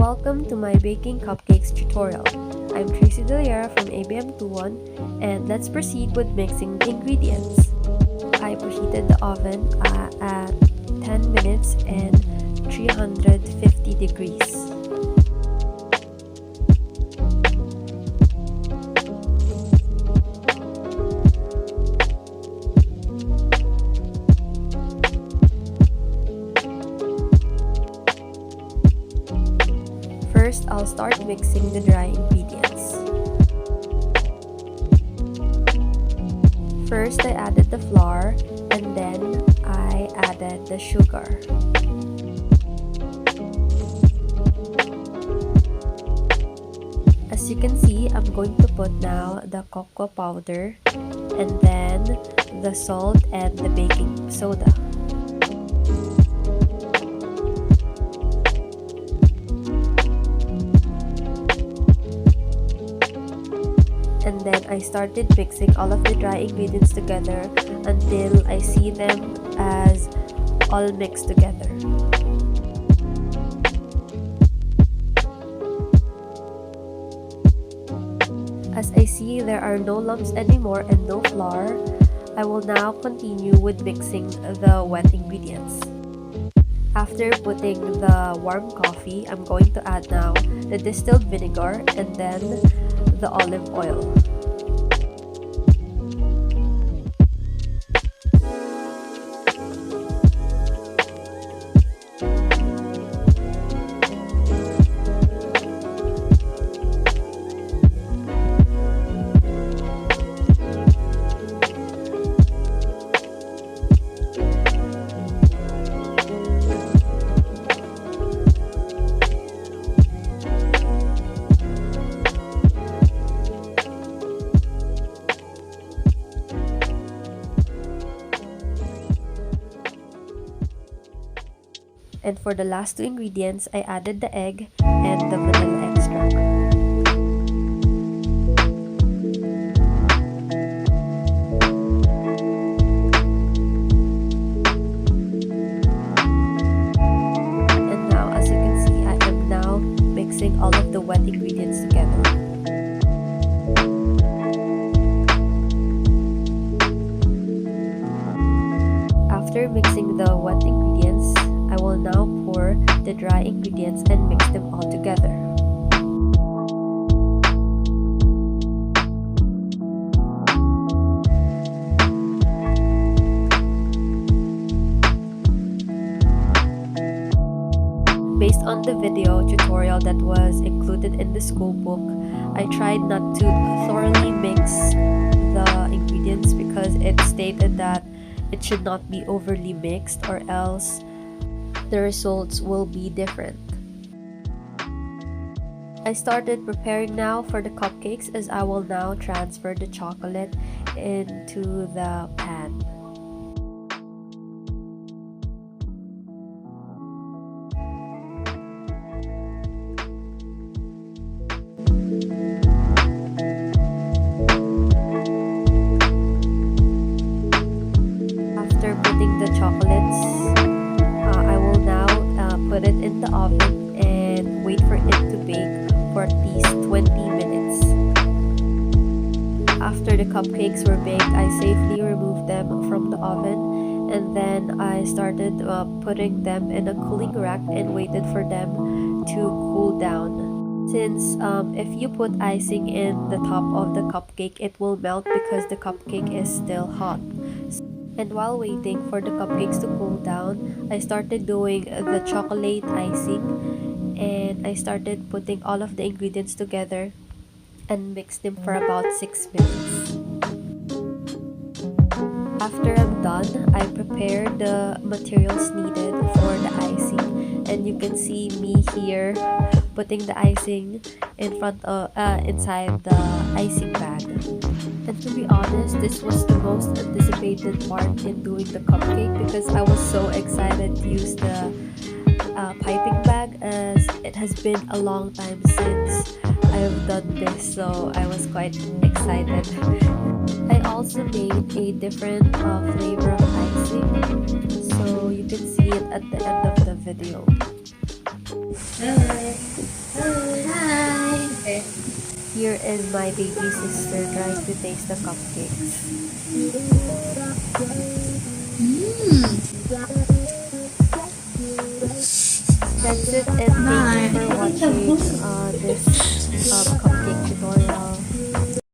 Welcome to my baking cupcakes tutorial. I'm Tracy Deliera from ABM21 and let's proceed with mixing the ingredients. I preheated the oven at 10 minutes and 350 degrees. First, I'll start mixing the dry ingredients. First, I added the flour and then I added the sugar. As you can see, I'm going to put now the cocoa powder and then the salt and the baking soda. And then I started mixing all of the dry ingredients together until I see them as all mixed together. As I see there are no lumps anymore and no flour, I will now continue with mixing the wet ingredients. After putting the warm coffee, I'm going to add now the distilled vinegar and then the olive oil. And for the last two ingredients, I added the egg and the vanilla extract. And now, as you can see, I am now mixing all of the wet ingredients together. After mixing the wet ingredients, I will now pour the dry ingredients and mix them all together. Based on the video tutorial that was included in the school book, I tried not to thoroughly mix the ingredients because it stated that it should not be overly mixed or else the results will be different. I started preparing now for the cupcakes as I will now transfer the chocolate into the pan. After putting the chocolates, put it in the oven and wait for it to bake for at least 20 minutes. After the cupcakes were baked, I safely removed them from the oven and then I started putting them in a cooling rack and waited for them to cool down. Since if you put icing in the top of the cupcake, it will melt because the cupcake is still hot. And while waiting for the cupcakes to cool down, I started doing the chocolate icing and I started putting all of the ingredients together and mixed them for about 6 minutes. After I'm done, I prepared the materials needed for the icing and you can see me here putting the icing in front of inside the icing bag. And to be honest, this was the most anticipated part in doing the cupcake because I was so excited to use the piping bag as it has been a long time since I have done this, so I was quite excited. I also made a different flavor of icing, so you can see it at the end of the video. Bye! here and my baby sister trying to taste the cupcakes. That's it, and thank you for Nice. watching this cupcake tutorial.